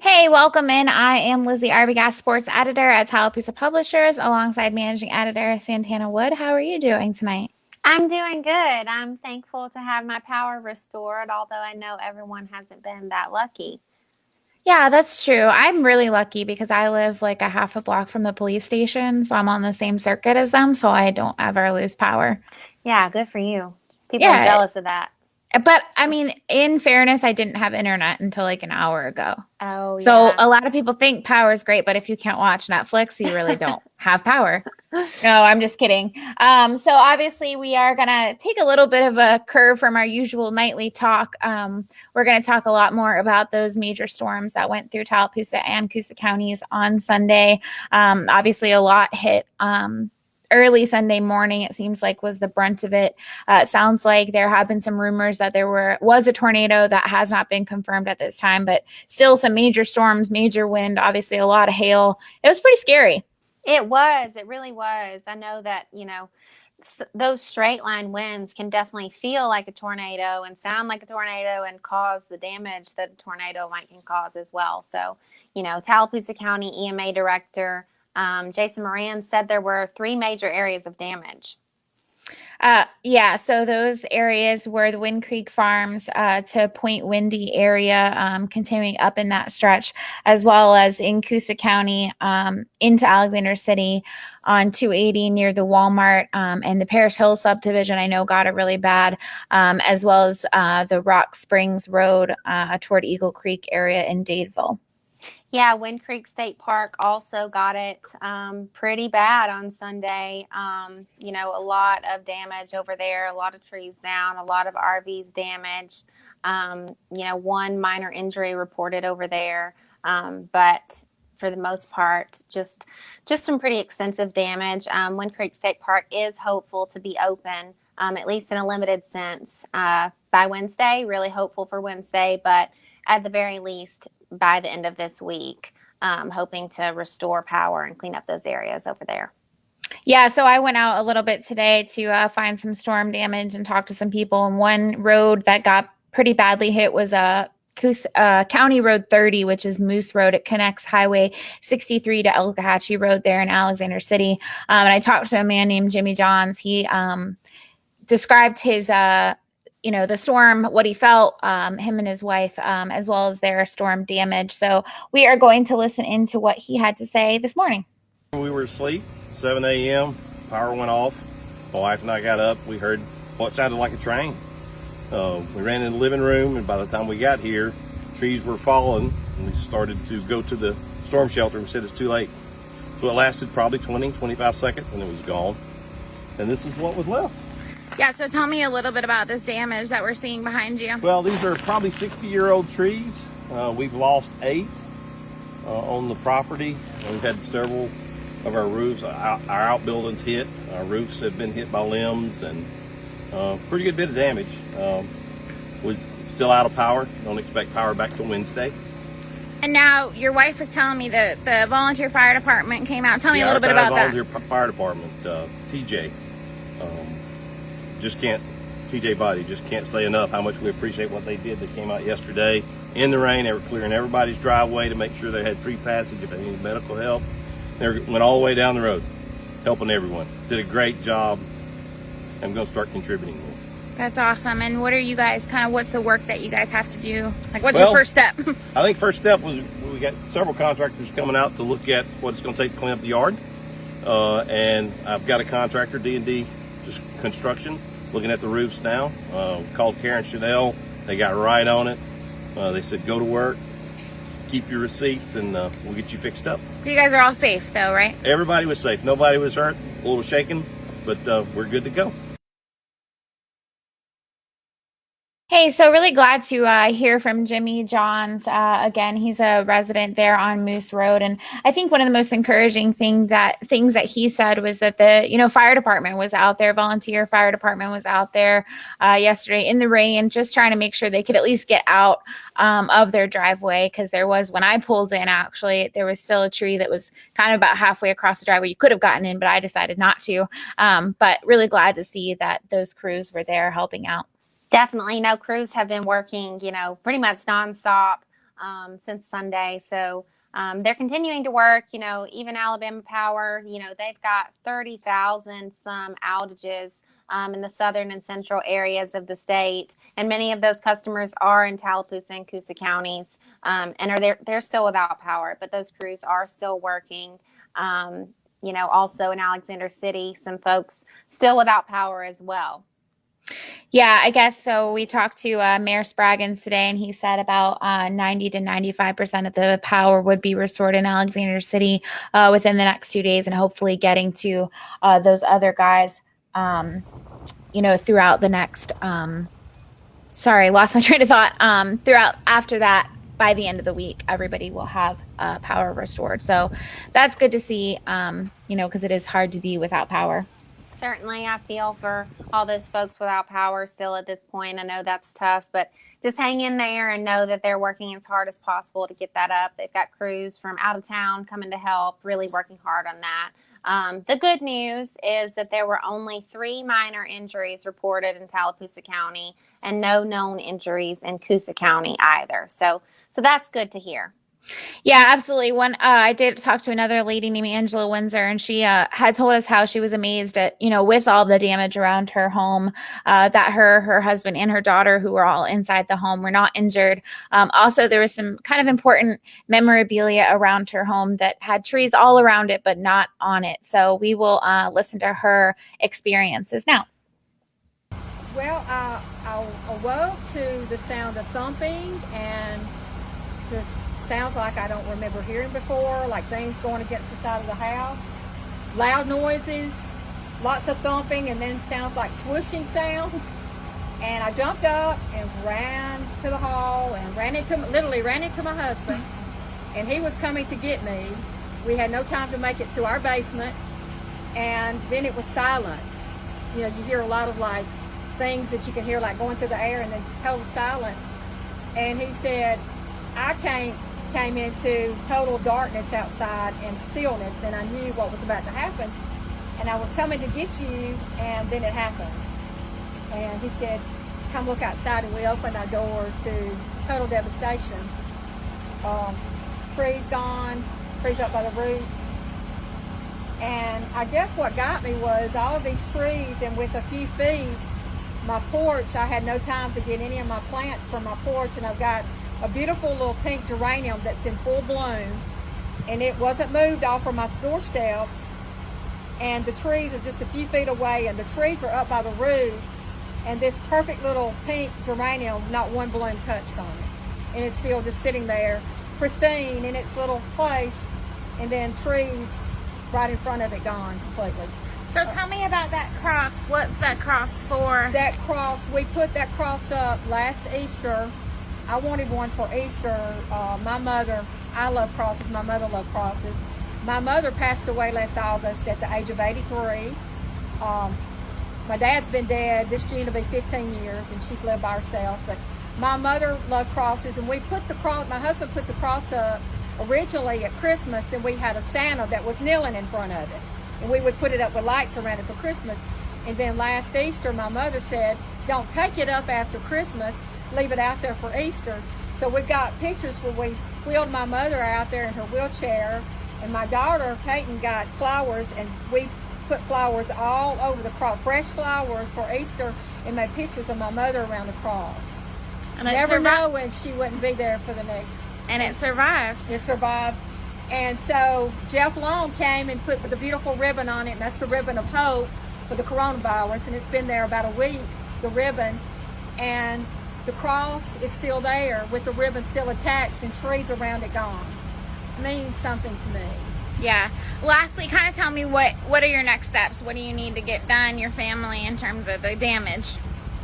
Hey, welcome in. I am Lizzie Arbogast, sports editor at Tallapoosa Publishers, alongside managing editor Santana Wood. How are you doing tonight? I'm doing good. I'm thankful to have my power restored, although I know everyone hasn't been that lucky. Yeah, that's true. I'm really lucky because I live like a half a block from the police station, so I'm on the same circuit as them, so I don't ever lose power. Yeah, good for you. People are Yeah, jealous of that. but I mean, in fairness, I didn't have internet until like an hour ago. Oh, So yeah. a lot of people think power is great, but if you can't watch Netflix, you really don't have power. No, I'm just kidding. So obviously we are gonna take a little bit of a curve from our usual nightly talk. We're gonna talk a lot more about those major storms that went through Tallapoosa and Coosa counties on Sunday. Obviously, a lot hit. Early Sunday morning, it seems like was the brunt of it. It sounds like there have been some rumors that was a tornado that has not been confirmed at this time, but still some major storms, major wind, obviously a lot of hail. It was pretty scary. It was. It really was. I know that, those straight line winds can definitely feel like a tornado and sound like a tornado and cause the damage that a tornado might can cause as well. So, Tallapoosa County EMA Director Jason Moran said there were three major areas of damage. Yeah, so those areas were the Wind Creek Farms to Point Windy area, continuing up in that stretch, as well as in Coosa County into Alexander City on 280 near the Walmart and the Parish Hill subdivision. I know got it really bad, as well as the Rock Springs Road toward Eagle Creek area in Dadeville. Yeah, Wind Creek State Park also got it pretty bad on Sunday. A lot of damage over there, a lot of trees down, a lot of RVs damaged. One minor injury reported over there, but for the most part, just some pretty extensive damage. Wind Creek State Park is hopeful to be open, at least in a limited sense, by Wednesday. Really hopeful for Wednesday, but at the very least by the end of this week, hoping to restore power and clean up those areas over there. Yeah, so I went out a little bit today to find some storm damage and talk to some people. And one road that got pretty badly hit was County Road 30, which is Moose Road. It connects Highway 63 to Elkahatchee Road there in Alexander City. And I talked to a man named Jimmy Johns. He described his the storm, what he felt, him and his wife, as well as their storm damage. So we are going to listen into what he had to say this morning. We were asleep, 7 a.m., power went off. My wife and I got up. We heard what sounded like a train. We ran in the living room, and by the time we got here, trees were falling, and we started to go to the storm shelter and said it's too late. So it lasted probably 20, 25 seconds, and it was gone. And this is what was left. Yeah, so tell me a little bit about this damage that we're seeing behind you. Well, these are probably 60-year-old trees. We've lost 8 on the property. We've had several of our roofs, our outbuildings hit. Our roofs have been hit by limbs, and pretty good bit of damage. Was still out of power. Don't expect power back till Wednesday. And now your wife was telling me that the volunteer fire department came out. Tell me a little bit about that. Volunteer fire department, TJ. TJ Body, just can't say enough how much we appreciate what they did. They came out yesterday in the rain. They were clearing everybody's driveway to make sure they had free passage if they needed medical help. They went all the way down the road, helping everyone. Did a great job. I'm going to start contributing more. That's awesome. And what are you guys, what's the work that you guys have to do? Like, what's your first step? I think first step was we got several contractors coming out to look at what it's going to take to clean up the yard. And I've got a contractor, D&D just Construction, looking at the roofs now. Called Karen Chanel. They got right on it. They said, go to work, keep your receipts, and we'll get you fixed up. You guys are all safe, though, right? Everybody was safe. Nobody was hurt. A little shaken, but we're good to go. Hey, so really glad to hear from Jimmy Johns. Again, he's a resident there on Moose Road, and I think one of the most encouraging things that he said was that the fire department was out there, volunteer fire department was out there yesterday in the rain, just trying to make sure they could at least get out of their driveway, because there was, when I pulled in, actually there was still a tree that was kind of about halfway across the driveway. You could have gotten in, but I decided not to. But really glad to see that those crews were there helping out. Definitely. Crews have been working, pretty much nonstop since Sunday. So they're continuing to work. Even Alabama Power, they've got 30,000 some outages in the southern and central areas of the state, and many of those customers are in Tallapoosa and Coosa counties, and they're still without power, but those crews are still working. Also in Alexander City, some folks still without power as well. Yeah, I guess so. We talked to Mayor Spraggins today, and he said about 90 to 95% of the power would be restored in Alexander City within the next 2 days, and hopefully getting to those other guys, throughout the next, sorry, lost my train of thought, throughout after that. By the end of the week, everybody will have power restored. So that's good to see, because it is hard to be without power. Certainly, I feel for all those folks without power still at this point. I know that's tough, but just hang in there and know that they're working as hard as possible to get that up. They've got crews from out of town coming to help, really working hard on that. The good news is that there were only 3 minor injuries reported in Tallapoosa County and no known injuries in Coosa County either. So that's good to hear. Yeah, absolutely. I did talk to another lady named Angela Windsor, and she had told us how she was amazed at, with all the damage around her home, that her husband and her daughter, who were all inside the home, were not injured. Also, there was some kind of important memorabilia around her home that had trees all around it, but not on it. So we will listen to her experiences now. Well, I awoke to the sound of thumping and just sounds like I don't remember hearing before, like things going against the side of the house. Loud noises, lots of thumping, and then sounds like swooshing sounds. And I jumped up and ran to the hall and literally ran into my husband. And he was coming to get me. We had no time to make it to our basement. And then it was silence. You hear a lot of like things that you can hear like going through the air, and then total silence. And he said, I came into total darkness outside and stillness, and I knew what was about to happen, and I was coming to get you, and then it happened. And he said, come look outside, and we opened our door to total devastation. Trees gone, trees up by the roots. And I guess what got me was all of these trees, and with a few feet, my porch, I had no time to get any of my plants from my porch, and I've got a beautiful little pink geranium that's in full bloom, and it wasn't moved off of my doorsteps, and the trees are just a few feet away, and the trees are up by the roots, and this perfect little pink geranium, not one bloom touched on it, and it's still just sitting there pristine in its little place, and then trees right in front of it gone completely. So tell me about that cross. What's that cross for? That cross, we put that cross up last Easter. I wanted one for Easter. My mother, I love crosses. My mother loved crosses. My mother passed away last August at the age of 83. My dad's been dead. This June will be 15 years, and she's lived by herself. But my mother loved crosses, and we put the cross, my husband put the cross up originally at Christmas, and we had a Santa that was kneeling in front of it. And we would put it up with lights around it for Christmas. And then last Easter, my mother said, don't take it up after Christmas, leave it out there for Easter. So we've got pictures where we wheeled my mother out there in her wheelchair, and my daughter, Peyton, got flowers, and we put flowers all over the cross, fresh flowers for Easter, and made pictures of my mother around the cross. And never knowing she wouldn't be there for the next. And it survived. It survived. And so Jeff Long came and put the beautiful ribbon on it, and that's the ribbon of hope for the coronavirus, and it's been there about a week, the ribbon, and the cross is still there with the ribbon still attached and trees around it gone. It means something to me. Yeah. Lastly, kind of tell me what are your next steps? What do you need to get done, your family, in terms of the damage?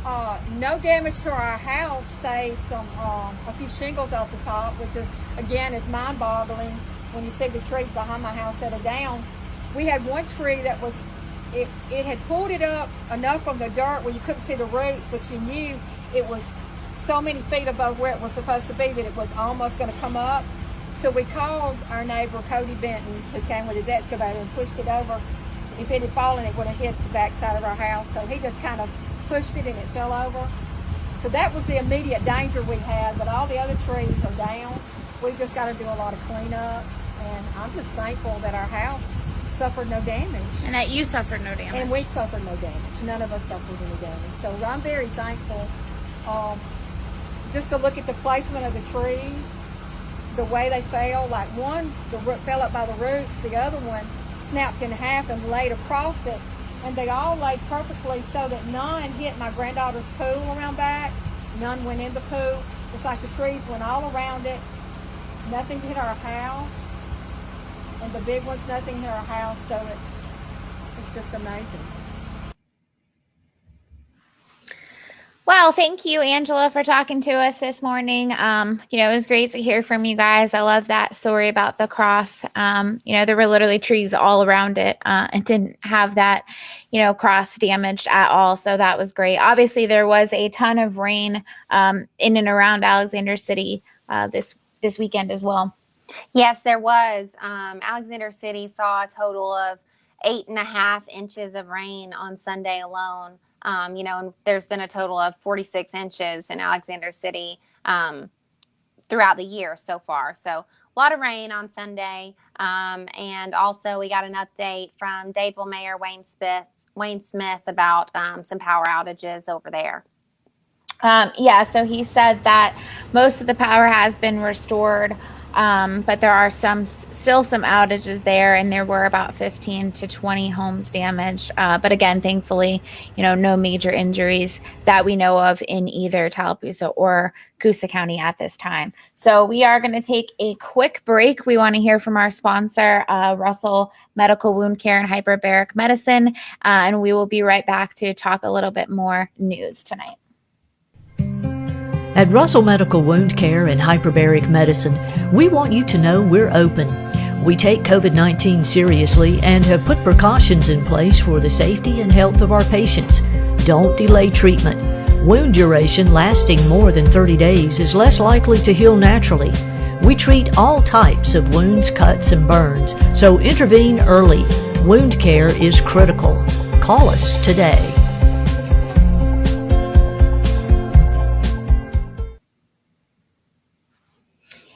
No damage to our house, save some a few shingles off the top, which is, again, is mind-boggling when you see the trees behind my house that are down. We had one tree that was, it had pulled it up enough from the dirt where you couldn't see the roots, but you knew it was so many feet above where it was supposed to be that it was almost going to come up. So we called our neighbor, Cody Benton, who came with his excavator and pushed it over. If it had fallen, it would have hit the backside of our house. So he just kind of pushed it and it fell over. So that was the immediate danger we had, but all the other trees are down. We just got to do a lot of cleanup, and I'm just thankful that our house suffered no damage. And that you suffered no damage. And we suffered no damage. None of us suffered any damage. So I'm very thankful. Just to look at the placement of the trees, the way they fell, like one the root fell up by the roots, the other one snapped in half and laid across it, and they all laid perfectly so that none hit my granddaughter's pool around back, none went in the pool. It's like the trees went all around it, nothing hit our house, and the big ones, nothing hit our house, so it's just amazing. Well, thank you, Angela, for talking to us this morning. It was great to hear from you guys. I love that story about the cross. There were literally trees all around it. It didn't have that, cross damaged at all. So that was great. Obviously, there was a ton of rain in and around Alexander City this weekend as well. Yes, there was. Alexander City saw a total of 8.5 inches of rain on Sunday alone. And there's been a total of 46 inches in Alexander City throughout the year so far. So a lot of rain on Sunday. And also we got an update from Dadeville Mayor Wayne Smith about some power outages over there. So he said that most of the power has been restored, but there are still some outages there, and there were about 15 to 20 homes damaged. But again, thankfully, no major injuries that we know of in either Tallapoosa or Coosa County at this time. So we are going to take a quick break. We want to hear from our sponsor, Russell Medical Wound Care and Hyperbaric Medicine, and we will be right back to talk a little bit more news tonight. At Russell Medical Wound Care and Hyperbaric Medicine, we want you to know we're open. We take COVID-19 seriously and have put precautions in place for the safety and health of our patients. Don't delay treatment. Wound duration lasting more than 30 days is less likely to heal naturally. We treat all types of wounds, cuts, and burns, so intervene early. Wound care is critical. Call us today.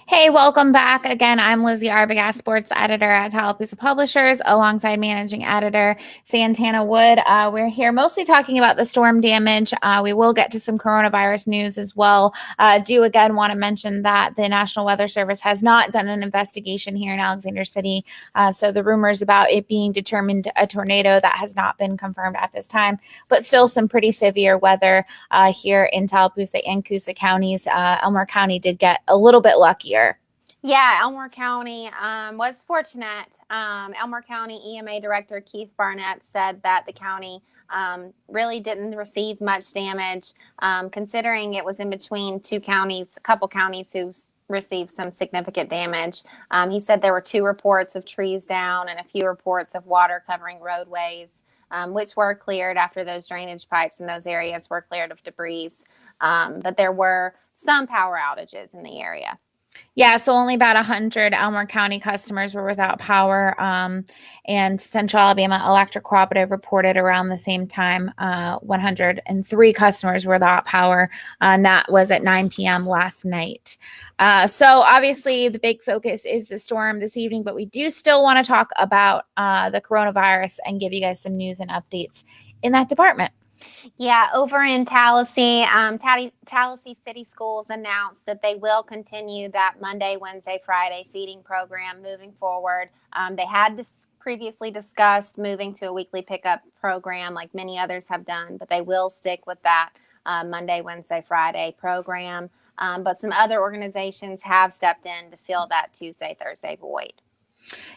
Hey, welcome back. Again, I'm Lizzie Arbogast, sports editor at Tallapoosa Publishers, alongside managing editor Santana Wood. We're here mostly talking about the storm damage. We will get to some coronavirus news as well. Do again want to mention that the National Weather Service has not done an investigation here in Alexander City. So the rumors about it being determined a tornado, that has not been confirmed at this time, but still some pretty severe weather here in Tallapoosa and Coosa counties. Elmore County did get a little bit luckier. Yeah, Elmore County was fortunate. Elmore County EMA Director Keith Barnett said that the county really didn't receive much damage, considering it was in between a couple counties who received some significant damage. He said there were 2 reports of trees down and a few reports of water covering roadways, which were cleared after those drainage pipes in those areas were cleared of debris. But there were some power outages in the area. Yeah, so only about 100 Elmore County customers were without power, and Central Alabama Electric Cooperative reported around the same time 103 customers were without power, and that was at 9 p.m. last night. So obviously the big focus is the storm this evening, but we do still want to talk about the coronavirus and give you guys some news and updates in that department. Yeah, over in Tallahassee, Tallahassee City Schools announced that they will continue that Monday, Wednesday, Friday feeding program moving forward. They had previously discussed moving to a weekly pickup program like many others have done, but they will stick with that Monday, Wednesday, Friday program. But some other organizations have stepped in to fill that Tuesday, Thursday void.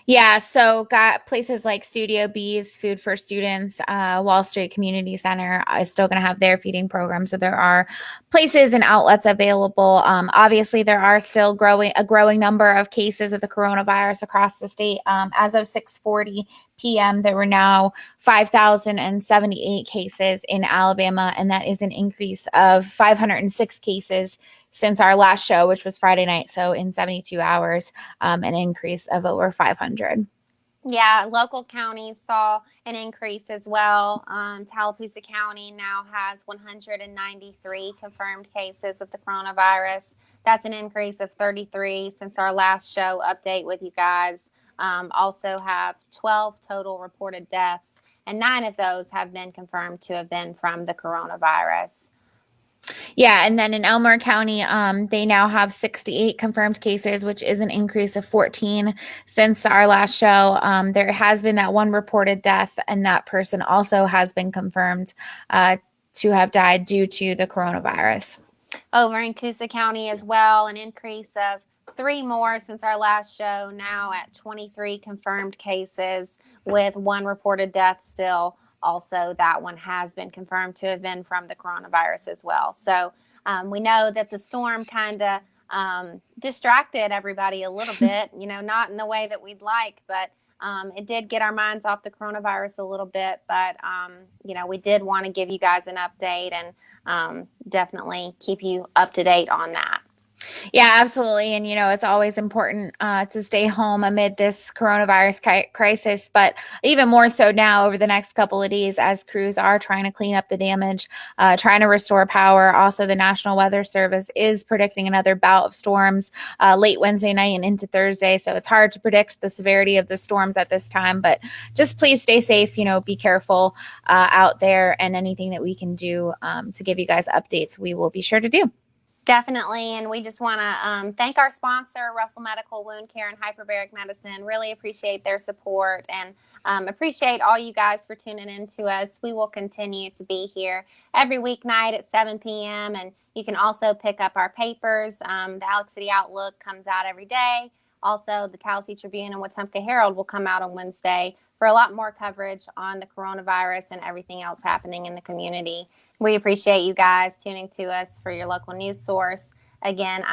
Yeah, so got places like Studio Bees, Food for Students, Wall Street Community Center is still going to have their feeding program. So there are places and outlets available. Obviously, there are still a growing number of cases of the coronavirus across the state. As of 6:40 p.m., there were now 5,078 cases in Alabama, and that is an increase of 506 cases since our last show, which was Friday night. So in 72 hours, an increase of over 500. Yeah, local counties saw an increase as well. Tallapoosa County now has 193 confirmed cases of the coronavirus. That's an increase of 33 since our last show update with you guys. Also have 12 total reported deaths, and 9 of those have been confirmed to have been from the coronavirus. Yeah, and then in Elmore County, they now have 68 confirmed cases, which is an increase of 14 since our last show. There has been that one reported death, and that person also has been confirmed to have died due to the coronavirus. Over in Coosa County as well, an increase of 3 more since our last show, now at 23 confirmed cases with 1 reported death still. Also, that one has been confirmed to have been from the coronavirus as well. So we know that the storm kind of distracted everybody a little bit, not in the way that we'd like, but it did get our minds off the coronavirus a little bit. But, we did want to give you guys an update and definitely keep you up to date on that. Yeah, absolutely. And, it's always important to stay home amid this coronavirus crisis, but even more so now over the next couple of days as crews are trying to clean up the damage, trying to restore power. Also, the National Weather Service is predicting another bout of storms late Wednesday night and into Thursday. So it's hard to predict the severity of the storms at this time, but just please stay safe, be careful out there, and anything that we can do to give you guys updates, we will be sure to do. Definitely. And we just want to thank our sponsor, Russell Medical Wound Care and Hyperbaric Medicine. Really appreciate their support and appreciate all you guys for tuning in to us. We will continue to be here every weeknight at 7 p.m. And you can also pick up our papers. The Alex City Outlook comes out every day. Also, the Tallahassee Tribune and Wetumpka Herald will come out on Wednesday for a lot more coverage on the coronavirus and everything else happening in the community. We appreciate you guys tuning to us for your local news source. Again,